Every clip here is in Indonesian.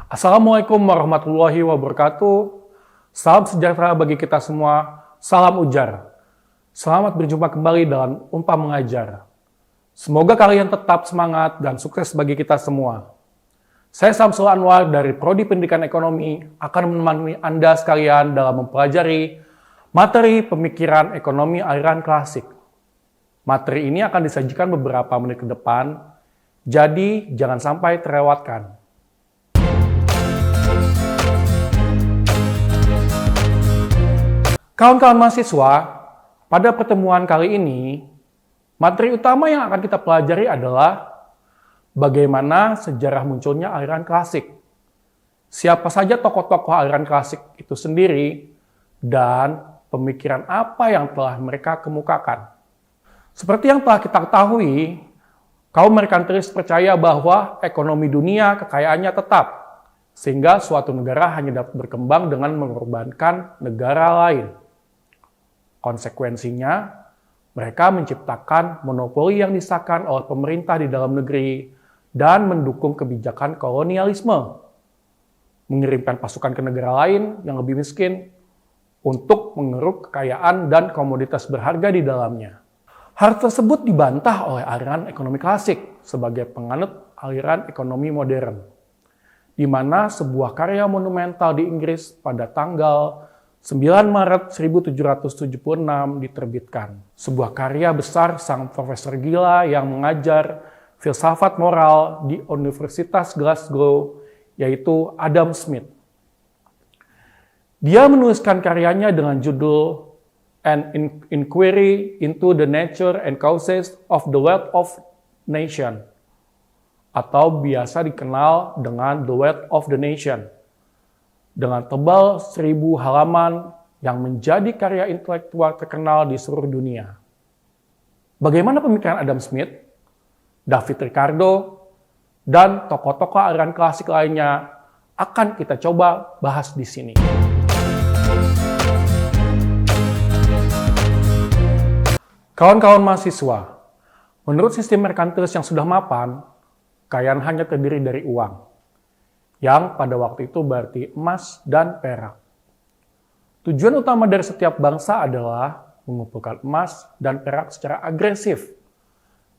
Assalamualaikum warahmatullahi wabarakatuh. Salam sejahtera bagi kita semua. Salam ujar. Selamat berjumpa kembali dalam Umpah Mengajar. Semoga kalian tetap semangat dan sukses bagi kita semua. Saya Samsul Anwar dari Prodi Pendidikan Ekonomi akan menemani Anda sekalian dalam mempelajari materi pemikiran ekonomi aliran klasik. Materi ini akan disajikan beberapa menit ke depan, jadi jangan sampai terlewatkan. Kawan-kawan mahasiswa, pada pertemuan kali ini, materi utama yang akan kita pelajari adalah bagaimana sejarah munculnya aliran klasik. Siapa saja tokoh-tokoh aliran klasik itu sendiri, dan pemikiran apa yang telah mereka kemukakan. Seperti yang telah kita ketahui, kaum merkantilis percaya bahwa ekonomi dunia kekayaannya tetap, sehingga suatu negara hanya dapat berkembang dengan mengorbankan negara lain. Konsekuensinya, mereka menciptakan monopoli yang disahkan oleh pemerintah di dalam negeri dan mendukung kebijakan kolonialisme, mengirimkan pasukan ke negara lain yang lebih miskin untuk mengeruk kekayaan dan komoditas berharga di dalamnya. Hal tersebut dibantah oleh aliran ekonomi klasik sebagai penganut aliran ekonomi modern, di mana sebuah karya monumental di Inggris pada tanggal 9 Maret 1776 diterbitkan. Sebuah karya besar sang profesor gila yang mengajar filsafat moral di Universitas Glasgow, yaitu Adam Smith. Dia menuliskan karyanya dengan judul An Inquiry into the Nature and Causes of the Wealth of Nation, atau biasa dikenal dengan The Wealth of the Nation, dengan tebal 1000 halaman yang menjadi karya intelektual terkenal di seluruh dunia. Bagaimana pemikiran Adam Smith, David Ricardo, dan tokoh-tokoh aliran klasik lainnya akan kita coba bahas di sini. Kawan-kawan mahasiswa, menurut sistem merkantilis yang sudah mapan, kekayaan hanya terdiri dari uang, yang pada waktu itu berarti emas dan perak. Tujuan utama dari setiap bangsa adalah mengumpulkan emas dan perak secara agresif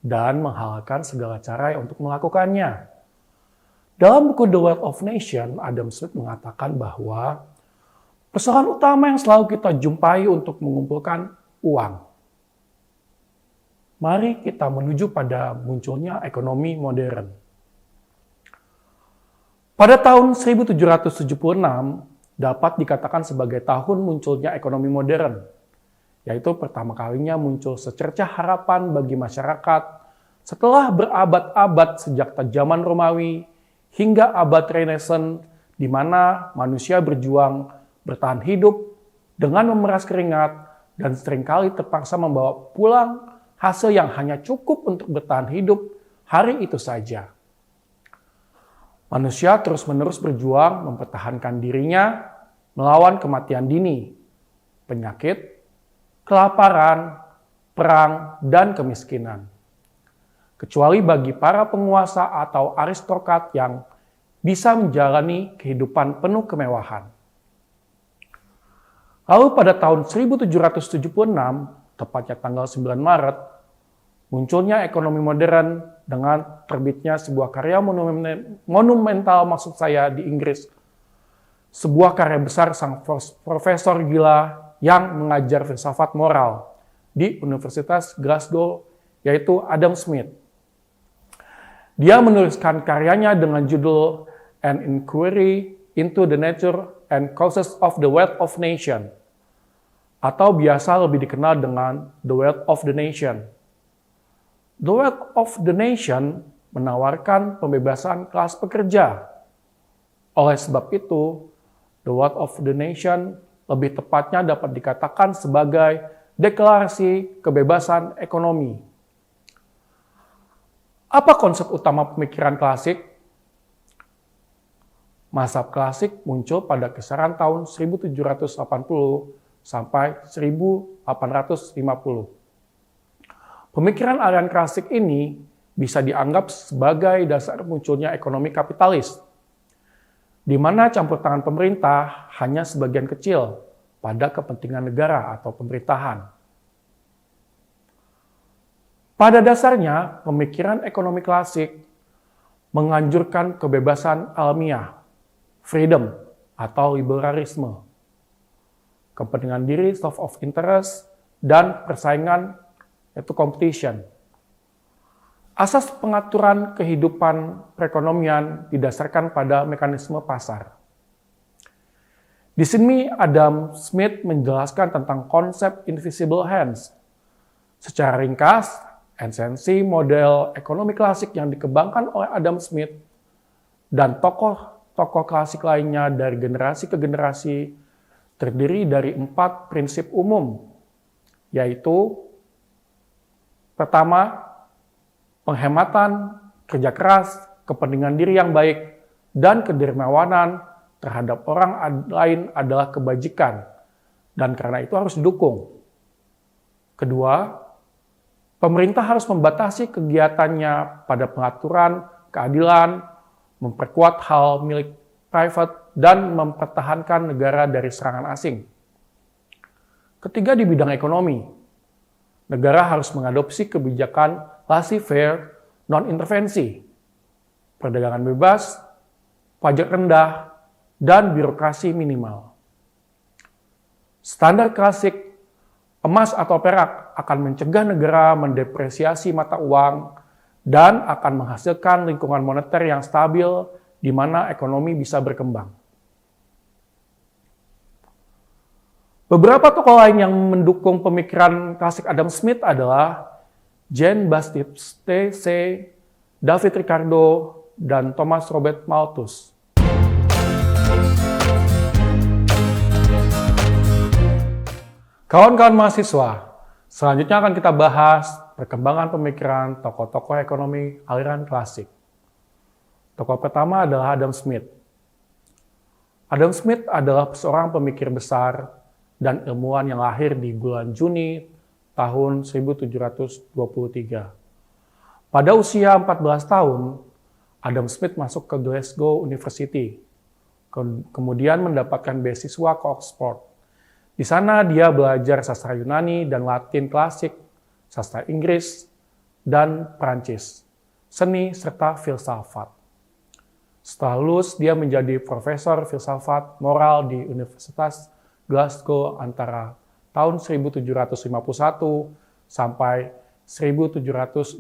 dan menghalalkan segala cara untuk melakukannya. Dalam buku The Wealth of Nation, Adam Smith mengatakan bahwa persoalan utama yang selalu kita jumpai untuk mengumpulkan uang. Mari kita menuju pada munculnya ekonomi modern. Pada tahun 1776 dapat dikatakan sebagai tahun munculnya ekonomi modern, yaitu pertama kalinya muncul secercah harapan bagi masyarakat setelah berabad-abad sejak zaman Romawi hingga abad Renaissance, di mana manusia berjuang bertahan hidup dengan memeras keringat dan seringkali terpaksa membawa pulang hasil yang hanya cukup untuk bertahan hidup hari itu saja. Manusia terus-menerus berjuang mempertahankan dirinya melawan kematian dini, penyakit, kelaparan, perang, dan kemiskinan. Kecuali bagi para penguasa atau aristokrat yang bisa menjalani kehidupan penuh kemewahan. Lalu pada tahun 1776, tepatnya tanggal 9 Maret, munculnya ekonomi modern dengan terbitnya sebuah karya monumental maksud saya di Inggris. Sebuah karya besar sang profesor gila yang mengajar filsafat moral di Universitas Glasgow, yaitu Adam Smith. Dia menuliskan karyanya dengan judul An Inquiry into the Nature and Causes of the Wealth of Nation, atau biasa lebih dikenal dengan The Wealth of the Nation. The Wealth of the Nation menawarkan pembebasan kelas pekerja. Oleh sebab itu, The Wealth of the Nation lebih tepatnya dapat dikatakan sebagai deklarasi kebebasan ekonomi. Apa konsep utama pemikiran klasik? Mazhab klasik muncul pada kisaran tahun 1780 sampai 1850. Pemikiran aliran klasik ini bisa dianggap sebagai dasar munculnya ekonomi kapitalis. di mana campur tangan pemerintah hanya sebagian kecil pada kepentingan negara atau pemerintahan. Pada dasarnya, pemikiran ekonomi klasik menganjurkan kebebasan alamiah, freedom atau liberalisme, kepentingan diri, self of interest, dan persaingan yaitu competition. Asas pengaturan kehidupan perekonomian didasarkan pada mekanisme pasar. Di sini Adam Smith menjelaskan tentang konsep invisible hands. Secara ringkas, esensi model ekonomi klasik yang dikembangkan oleh Adam Smith dan tokoh-tokoh klasik lainnya dari generasi ke generasi terdiri dari 4 prinsip umum, yaitu pertama, penghematan, kerja keras, kepentingan diri yang baik, dan kedermawanan terhadap orang lain adalah kebajikan, dan karena itu harus didukung. Kedua, pemerintah harus membatasi kegiatannya pada pengaturan, keadilan, memperkuat hal milik private, dan mempertahankan negara dari serangan asing. Ketiga, di bidang ekonomi, negara harus mengadopsi kebijakan laissez-faire, non-intervensi, perdagangan bebas, pajak rendah, dan birokrasi minimal. Standar klasik emas atau perak akan mencegah negara mendepresiasi mata uang dan akan menghasilkan lingkungan moneter yang stabil di mana ekonomi bisa berkembang. Beberapa tokoh lain yang mendukung pemikiran klasik Adam Smith adalah Jean-Baptiste Say, David Ricardo, dan Thomas Robert Malthus. Kawan-kawan mahasiswa, selanjutnya akan kita bahas perkembangan pemikiran tokoh-tokoh ekonomi aliran klasik. Tokoh pertama adalah Adam Smith. Adam Smith adalah seorang pemikir besar dan ilmuwan yang lahir di bulan Juni tahun 1723. Pada usia 14 tahun, Adam Smith masuk ke Glasgow University, kemudian mendapatkan beasiswa ke Oxford. Di sana dia belajar sastra Yunani dan Latin klasik, sastra Inggris, dan Prancis, seni serta filsafat. Setelah lulus, dia menjadi profesor filsafat moral di Universitas Glasgow antara tahun 1751 sampai 1763.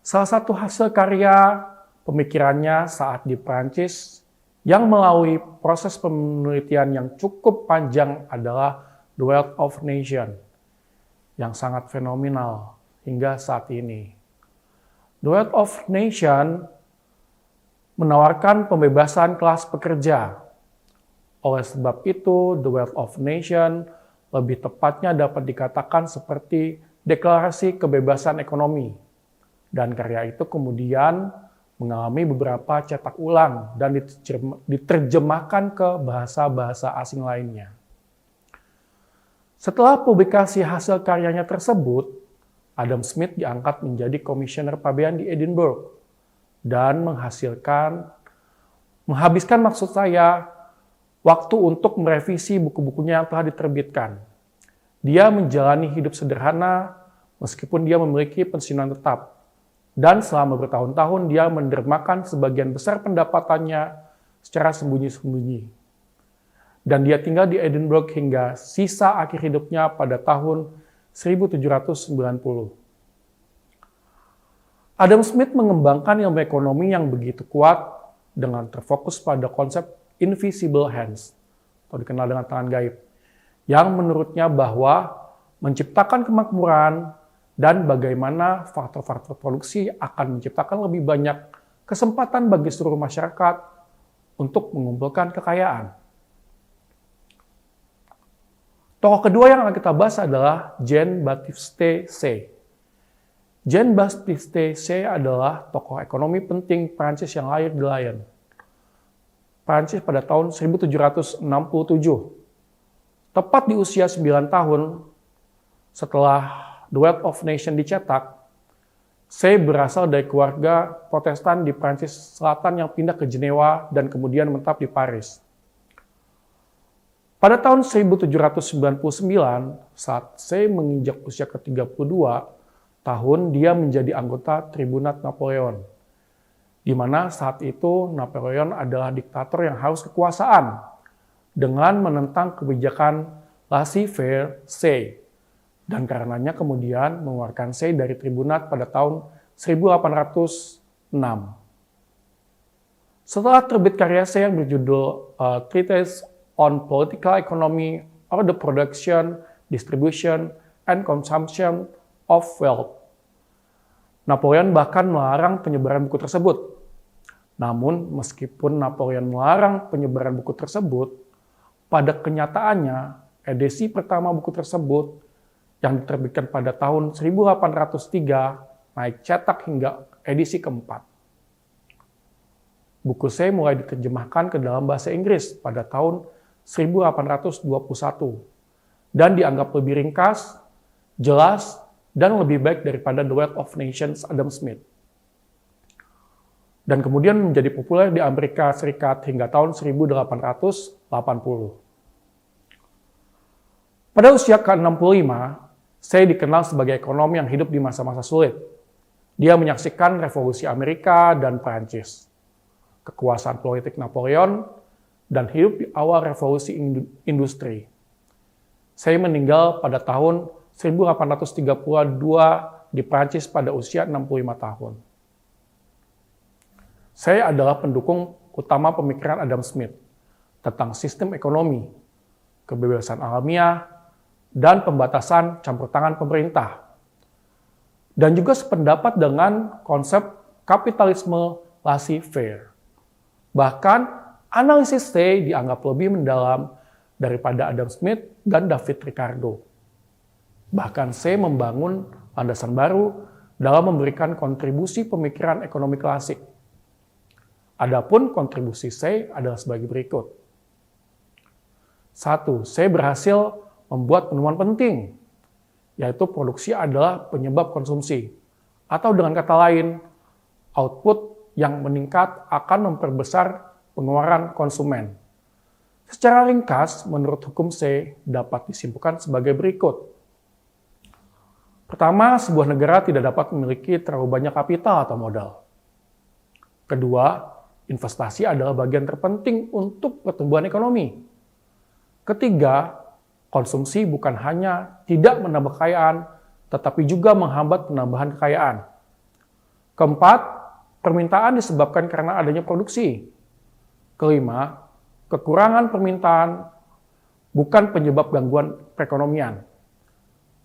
Salah satu hasil karya pemikirannya saat di Prancis yang melalui proses penelitian yang cukup panjang adalah The Wealth of Nations, yang sangat fenomenal hingga saat ini. The Wealth of Nations menawarkan pembebasan kelas pekerja. Oleh sebab itu, The Wealth of Nations lebih tepatnya dapat dikatakan seperti deklarasi kebebasan ekonomi. Dan karya itu kemudian mengalami beberapa cetak ulang dan diterjemahkan ke bahasa-bahasa asing lainnya. Setelah publikasi hasil karyanya tersebut, Adam Smith diangkat menjadi komisioner pabean di Edinburgh dan menghabiskan maksud saya waktu untuk merevisi buku-bukunya yang telah diterbitkan. Dia menjalani hidup sederhana meskipun dia memiliki pensiunan tetap. Dan selama bertahun-tahun dia mendermakan sebagian besar pendapatannya secara sembunyi-sembunyi. Dan dia tinggal di Edinburgh hingga sisa akhir hidupnya pada tahun 1790. Adam Smith mengembangkan ilmu ekonomi yang begitu kuat dengan terfokus pada konsep invisible hands, atau dikenal dengan tangan gaib, yang menurutnya bahwa menciptakan kemakmuran dan bagaimana faktor-faktor produksi akan menciptakan lebih banyak kesempatan bagi seluruh masyarakat untuk mengumpulkan kekayaan. Tokoh kedua yang akan kita bahas adalah Jean-Baptiste Say. Jean-Baptiste Say adalah tokoh ekonomi penting Prancis yang lahir di Lyon, Prancis pada tahun 1767. Tepat di usia 9 tahun setelah The Wealth of Nations dicetak, Saya berasal dari keluarga Protestan di Prancis Selatan yang pindah ke Jenewa dan kemudian menetap di Paris. Pada tahun 1799, saat saya menginjak usia ke-32 tahun, dia menjadi anggota Tribunat Napoleon, di mana saat itu Napoleon adalah diktator yang haus kekuasaan dengan menentang kebijakan laissez-faire, dan karenanya kemudian mengeluarkan Say dari Tribunat pada tahun 1806. Setelah terbit karya Say yang berjudul Treatise on Political Economy or the Production, Distribution, and Consumption of Wealth, Napoleon bahkan melarang penyebaran buku tersebut. Namun, meskipun Napoleon melarang penyebaran buku tersebut, pada kenyataannya, edisi pertama buku tersebut yang diterbitkan pada tahun 1803 naik cetak hingga edisi keempat. Buku Say mulai diterjemahkan ke dalam bahasa Inggris pada tahun 1821 dan dianggap lebih ringkas, jelas, dan lebih baik daripada The Wealth of Nations Adam Smith. Dan kemudian menjadi populer di Amerika Serikat hingga tahun 1880. Pada usia ke-65, Say dikenal sebagai ekonom yang hidup di masa-masa sulit. Dia menyaksikan revolusi Amerika dan Prancis, kekuasaan politik Napoleon, dan hidup di awal revolusi industri. Say meninggal pada tahun 1832 di Prancis pada usia 65 tahun. Say adalah pendukung utama pemikiran Adam Smith tentang sistem ekonomi, kebebasan alamiah, dan pembatasan campur tangan pemerintah. Dan juga sependapat dengan konsep kapitalisme laissez-faire. Bahkan, analisis Say dianggap lebih mendalam daripada Adam Smith dan David Ricardo. Bahkan Say membangun landasan baru dalam memberikan kontribusi pemikiran ekonomi klasik. Adapun kontribusi Say adalah sebagai berikut. 1. Say berhasil membuat penemuan penting, yaitu produksi adalah penyebab konsumsi. Atau dengan kata lain, output yang meningkat akan memperbesar pengeluaran konsumen. Secara ringkas, menurut hukum Say dapat disimpulkan sebagai berikut. Pertama, sebuah negara tidak dapat memiliki terlalu banyak kapital atau modal. Kedua, investasi adalah bagian terpenting untuk pertumbuhan ekonomi. Ketiga, konsumsi bukan hanya tidak menambah kekayaan, tetapi juga menghambat penambahan kekayaan. Keempat, permintaan disebabkan karena adanya produksi. Kelima, kekurangan permintaan bukan penyebab gangguan perekonomian.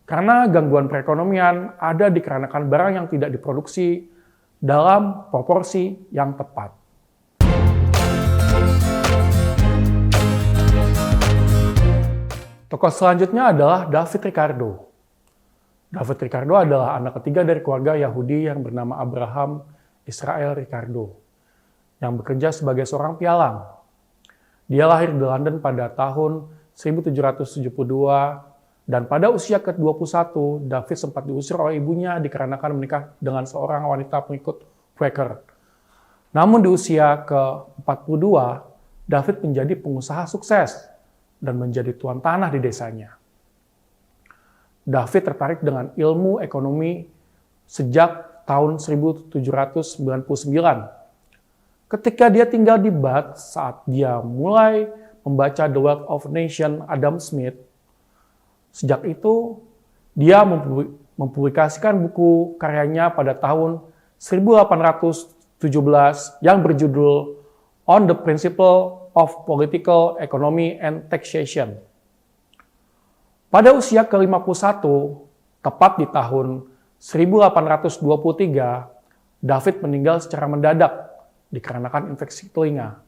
Karena gangguan perekonomian ada dikarenakan barang yang tidak diproduksi dalam proporsi yang tepat. Tokoh selanjutnya adalah David Ricardo. David Ricardo adalah anak ketiga dari keluarga Yahudi yang bernama Abraham Israel Ricardo, yang bekerja sebagai seorang pialang. Dia lahir di London pada tahun 1772, dan pada usia ke-21, David sempat diusir oleh ibunya dikarenakan menikah dengan seorang wanita pengikut Quaker. Namun di usia ke-42, David menjadi pengusaha sukses dan menjadi tuan tanah di desanya. David tertarik dengan ilmu ekonomi sejak tahun 1799. Ketika dia tinggal di Bath, saat dia mulai membaca The Wealth of Nations Adam Smith, sejak itu dia mempublikasikan buku karyanya pada tahun 1817 yang berjudul On the Principle of Political Economy and Taxation. Pada usia ke-51, tepat di tahun 1823, David meninggal secara mendadak dikarenakan infeksi telinga.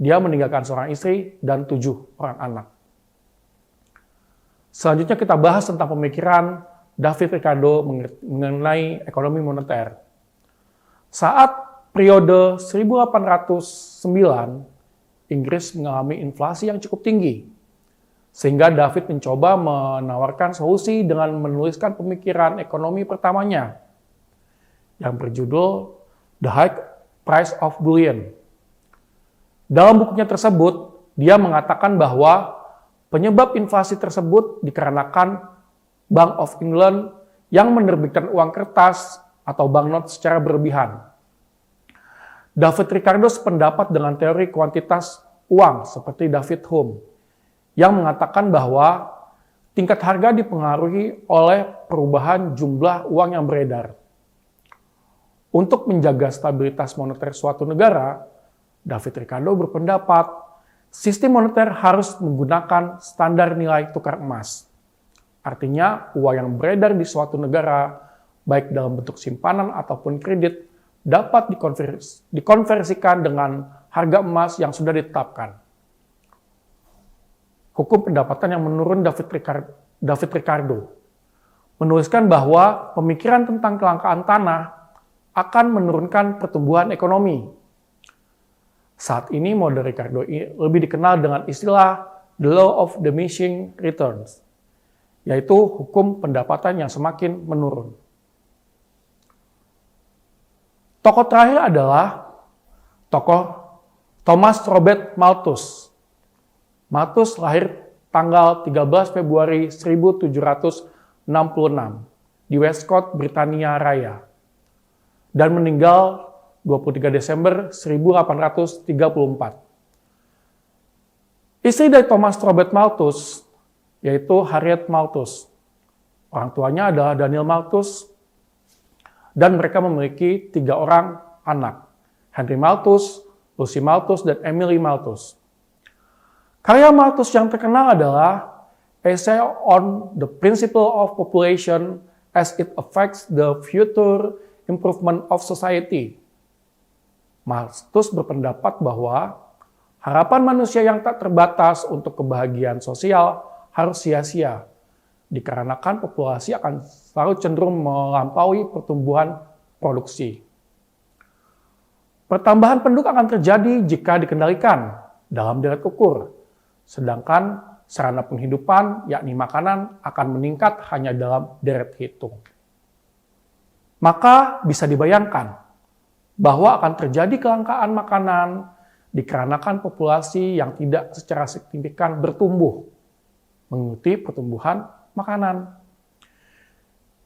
Dia meninggalkan seorang istri dan 7 orang anak. Selanjutnya kita bahas tentang pemikiran David Ricardo mengenai ekonomi moneter. Saat periode 1809, Inggris mengalami inflasi yang cukup tinggi, sehingga David mencoba menawarkan solusi dengan menuliskan pemikiran ekonomi pertamanya, yang berjudul The High Price of Bullion. Dalam bukunya tersebut, dia mengatakan bahwa penyebab inflasi tersebut dikarenakan Bank of England yang menerbitkan uang kertas atau banknot secara berlebihan. David Ricardo sependapat dengan teori kuantitas uang seperti David Hume yang mengatakan bahwa tingkat harga dipengaruhi oleh perubahan jumlah uang yang beredar. Untuk menjaga stabilitas moneter suatu negara, David Ricardo berpendapat sistem moneter harus menggunakan standar nilai tukar emas. Artinya, uang yang beredar di suatu negara, baik dalam bentuk simpanan ataupun kredit, dapat dikonversikan dengan harga emas yang sudah ditetapkan. Hukum pendapatan yang menurun David Ricardo menuliskan bahwa pemikiran tentang kelangkaan tanah akan menurunkan pertumbuhan ekonomi. Saat ini model Ricardo lebih dikenal dengan istilah the law of diminishing returns, yaitu hukum pendapatan yang semakin menurun. Tokoh terakhir adalah tokoh Thomas Robert Malthus. Malthus lahir tanggal 13 Februari 1766 di Westcott, Britania Raya, dan meninggal 23 Desember 1834. Istri dari Thomas Robert Malthus yaitu Harriet Malthus. Orang tuanya adalah Daniel Malthus, dan mereka memiliki 3 orang anak, Henry Malthus, Lucy Malthus, dan Emily Malthus. Karya Malthus yang terkenal adalah Essay on the Principle of Population as it Affects the Future Improvement of Society. Malthus berpendapat bahwa harapan manusia yang tak terbatas untuk kebahagiaan sosial harus sia-sia, dikarenakan populasi akan selalu cenderung melampaui pertumbuhan produksi. Pertambahan penduduk akan terjadi jika dikendalikan dalam deret ukur, sedangkan sarana penghidupan, yakni makanan, akan meningkat hanya dalam deret hitung. Maka bisa dibayangkan bahwa akan terjadi kelangkaan makanan dikarenakan populasi yang tidak secara signifikan bertumbuh, mengikuti pertumbuhan makanan.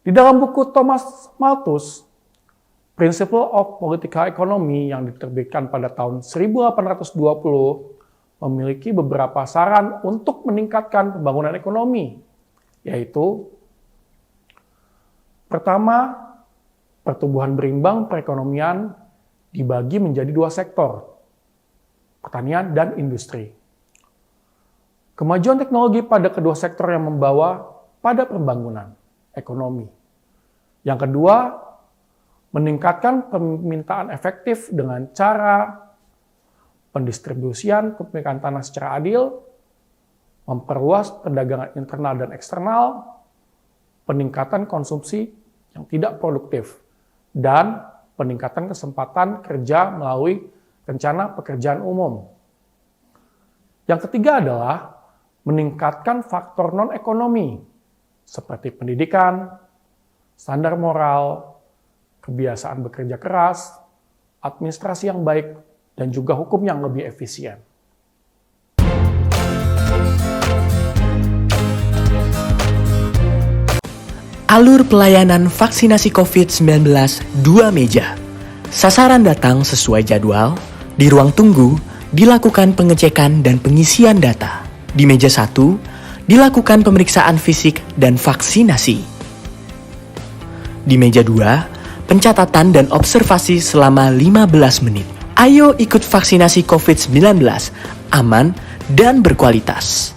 Di dalam buku Thomas Malthus, Principle of Political Economy yang diterbitkan pada tahun 1820, memiliki beberapa saran untuk meningkatkan pembangunan ekonomi, yaitu pertama, pertumbuhan berimbang perekonomian dibagi menjadi 2 sektor, pertanian dan industri. Kemajuan teknologi pada kedua sektor yang membawa pada pembangunan ekonomi. Yang kedua, meningkatkan permintaan efektif dengan cara pendistribusian kepemilikan tanah secara adil, memperluas perdagangan internal dan eksternal, peningkatan konsumsi yang tidak produktif, dan peningkatan kesempatan kerja melalui rencana pekerjaan umum. Yang ketiga adalah meningkatkan faktor non-ekonomi, seperti pendidikan, standar moral, kebiasaan bekerja keras, administrasi yang baik, dan juga hukum yang lebih efisien. Alur pelayanan vaksinasi COVID-19 2 meja. Sasaran datang sesuai jadwal, di ruang tunggu dilakukan pengecekan dan pengisian data. Di meja 1 dilakukan pemeriksaan fisik dan vaksinasi. Di meja 2, pencatatan dan observasi selama 15 menit. Ayo ikut vaksinasi COVID-19, aman dan berkualitas.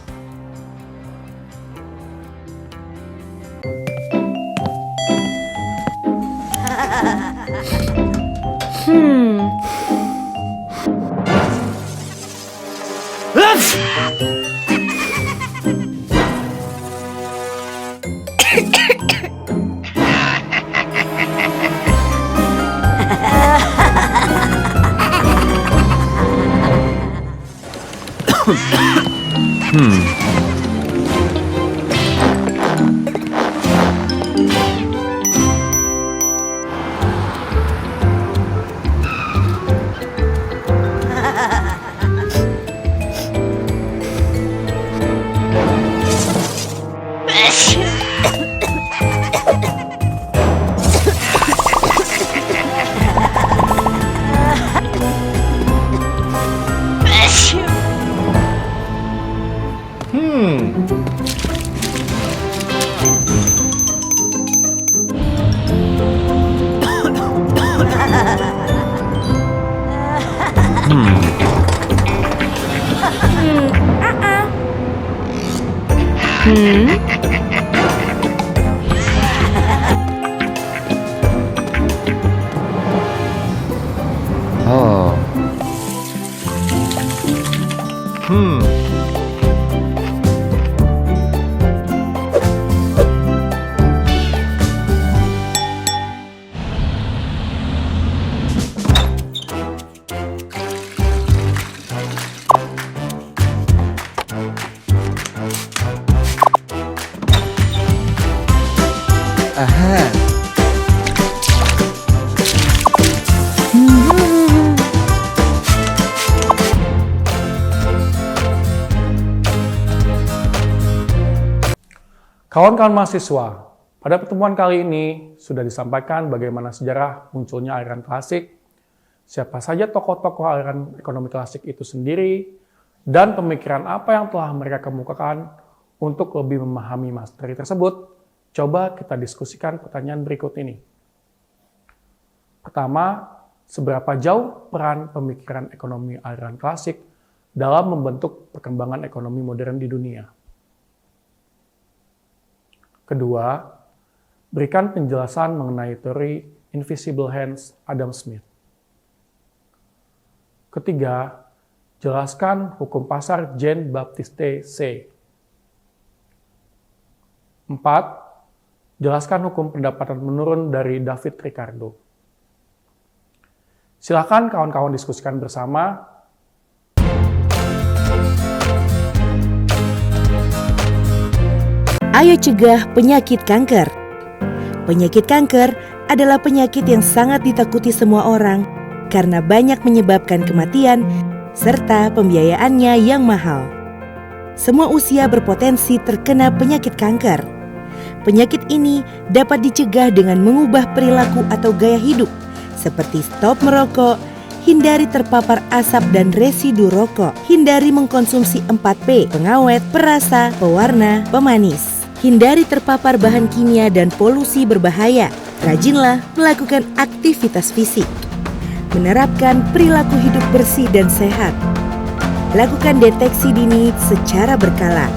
Kawan-kawan mahasiswa, pada pertemuan kali ini sudah disampaikan bagaimana sejarah munculnya aliran klasik, siapa saja tokoh-tokoh aliran ekonomi klasik itu sendiri, dan pemikiran apa yang telah mereka kemukakan untuk lebih memahami materi tersebut. Coba kita diskusikan pertanyaan berikut ini. Pertama, seberapa jauh peran pemikiran ekonomi aliran klasik dalam membentuk perkembangan ekonomi modern di dunia? Kedua, berikan penjelasan mengenai teori Invisible Hands Adam Smith. Ketiga, jelaskan hukum pasar Jean-Baptiste Say. 4. Jelaskan hukum pendapatan menurun dari David Ricardo. Silakan kawan-kawan diskusikan bersama. Ayo cegah penyakit kanker. Penyakit kanker adalah penyakit yang sangat ditakuti semua orang karena banyak menyebabkan kematian serta pembiayaannya yang mahal. Semua usia berpotensi terkena penyakit kanker. Penyakit ini dapat dicegah dengan mengubah perilaku atau gaya hidup seperti stop merokok, hindari terpapar asap dan residu rokok, hindari mengkonsumsi 4P, pengawet, perasa, pewarna, pemanis. Hindari terpapar bahan kimia dan polusi berbahaya. Rajinlah melakukan aktivitas fisik. Menerapkan perilaku hidup bersih dan sehat. Lakukan deteksi dini secara berkala.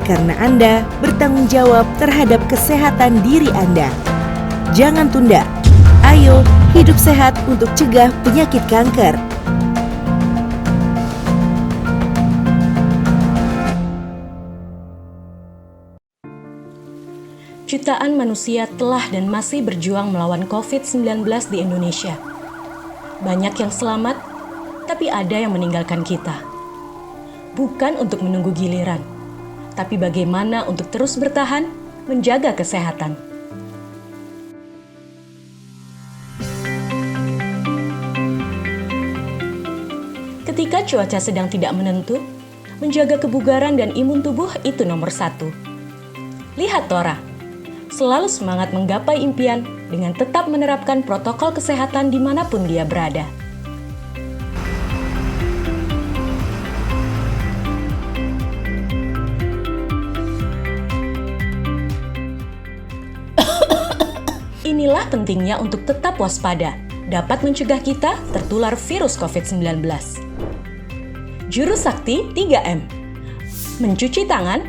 Karena Anda bertanggung jawab terhadap kesehatan diri Anda. Jangan tunda. Ayo hidup sehat untuk cegah penyakit kanker. Jutaan manusia telah dan masih berjuang melawan COVID-19 di Indonesia. Banyak yang selamat, tapi ada yang meninggalkan kita. Bukan untuk menunggu giliran, tapi bagaimana untuk terus bertahan, menjaga kesehatan. Ketika cuaca sedang tidak menentu, menjaga kebugaran dan imun tubuh itu nomor 1. Lihat Tora. Selalu semangat menggapai impian dengan tetap menerapkan protokol kesehatan dimanapun dia berada. Inilah pentingnya untuk tetap waspada, dapat mencegah kita tertular virus COVID-19. Jurus sakti 3M. Mencuci tangan,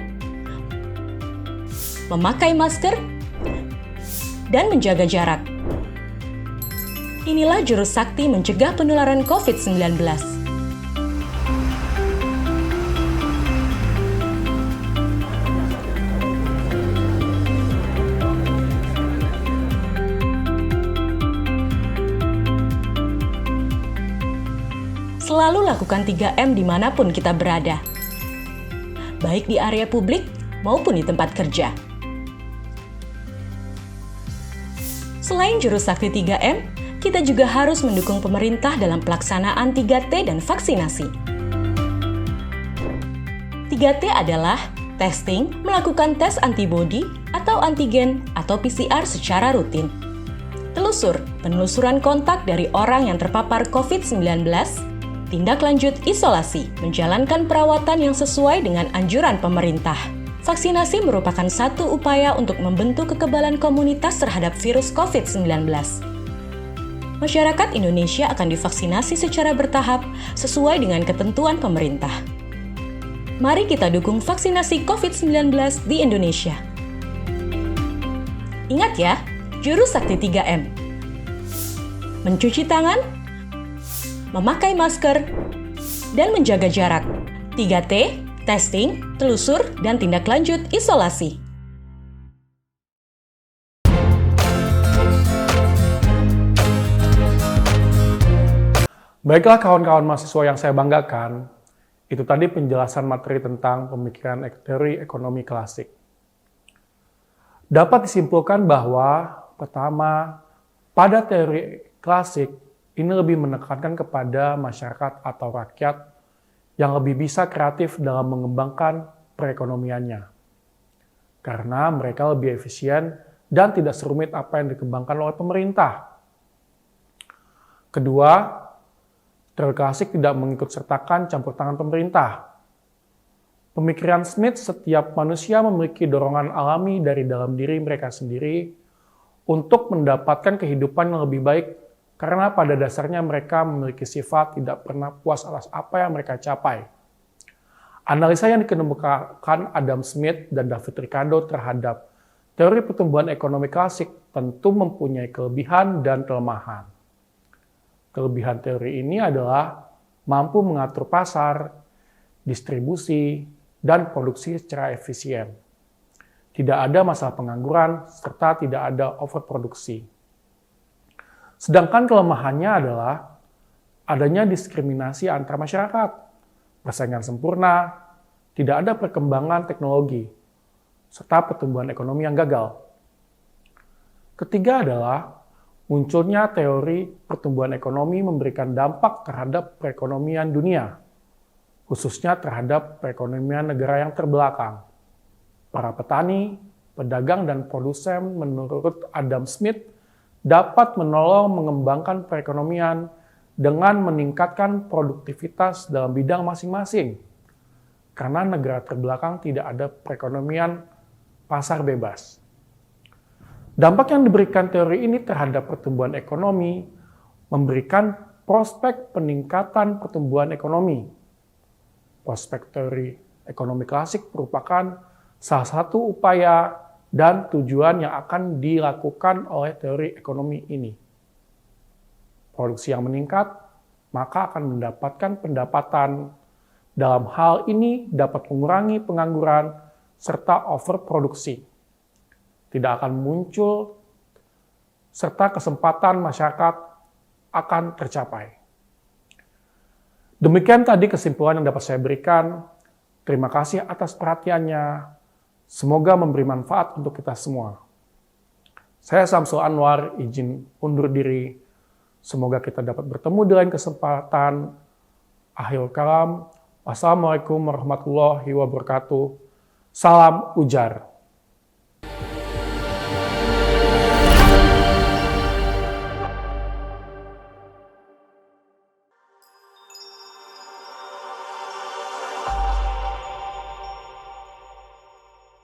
memakai masker, dan menjaga jarak. Inilah jurus sakti mencegah penularan COVID-19. Selalu lakukan 3M dimanapun kita berada, baik di area publik maupun di tempat kerja. Selain jurus sakti 3M, kita juga harus mendukung pemerintah dalam pelaksanaan 3T dan vaksinasi. 3T adalah testing, melakukan tes antibodi atau antigen atau PCR secara rutin. Telusur, penelusuran kontak dari orang yang terpapar COVID-19, tindak lanjut isolasi, menjalankan perawatan yang sesuai dengan anjuran pemerintah. Vaksinasi merupakan satu upaya untuk membentuk kekebalan komunitas terhadap virus COVID-19. Masyarakat Indonesia akan divaksinasi secara bertahap sesuai dengan ketentuan pemerintah. Mari kita dukung vaksinasi COVID-19 di Indonesia. Ingat ya, jurus sakti 3M. Mencuci tangan, memakai masker, dan menjaga jarak. 3T, testing, telusur, dan tindak lanjut isolasi. Baiklah kawan-kawan mahasiswa yang saya banggakan, itu tadi penjelasan materi tentang pemikiran teori ekonomi klasik. Dapat disimpulkan bahwa, pertama, pada teori klasik ini lebih menekankan kepada masyarakat atau rakyat yang lebih bisa kreatif dalam mengembangkan perekonomiannya. Karena mereka lebih efisien dan tidak serumit apa yang dikembangkan oleh pemerintah. Kedua, teori klasik tidak mengikutsertakan campur tangan pemerintah. Pemikiran Smith, setiap manusia memiliki dorongan alami dari dalam diri mereka sendiri untuk mendapatkan kehidupan yang lebih baik karena pada dasarnya mereka memiliki sifat tidak pernah puas atas apa yang mereka capai. Analisa yang dikemukakan Adam Smith dan David Ricardo terhadap teori pertumbuhan ekonomi klasik tentu mempunyai kelebihan dan kelemahan. Kelebihan teori ini adalah mampu mengatur pasar, distribusi, dan produksi secara efisien. Tidak ada masalah pengangguran, serta tidak ada overproduksi. Sedangkan kelemahannya adalah adanya diskriminasi antar masyarakat, persaingan sempurna, tidak ada perkembangan teknologi, serta pertumbuhan ekonomi yang gagal. Ketiga adalah munculnya teori pertumbuhan ekonomi memberikan dampak terhadap perekonomian dunia, khususnya terhadap perekonomian negara yang terbelakang. Para petani, pedagang, dan produsen menurut Adam Smith dapat menolong mengembangkan perekonomian dengan meningkatkan produktivitas dalam bidang masing-masing. Karena negara terbelakang tidak ada perekonomian pasar bebas. Dampak yang diberikan teori ini terhadap pertumbuhan ekonomi memberikan prospek peningkatan pertumbuhan ekonomi. Prospek teori ekonomi klasik merupakan salah satu upaya dan tujuan yang akan dilakukan oleh teori ekonomi ini. Produksi yang meningkat, maka akan mendapatkan pendapatan. Dalam hal ini dapat mengurangi pengangguran serta overproduksi. Tidak akan muncul, serta kesempatan masyarakat akan tercapai. Demikian tadi kesimpulan yang dapat saya berikan. Terima kasih atas perhatiannya. Semoga memberi manfaat untuk kita semua. Saya Samsul Anwar, izin undur diri. Semoga kita dapat bertemu di lain kesempatan. Akhirul kalam. Wassalamualaikum warahmatullahi wabarakatuh. Salam ujar.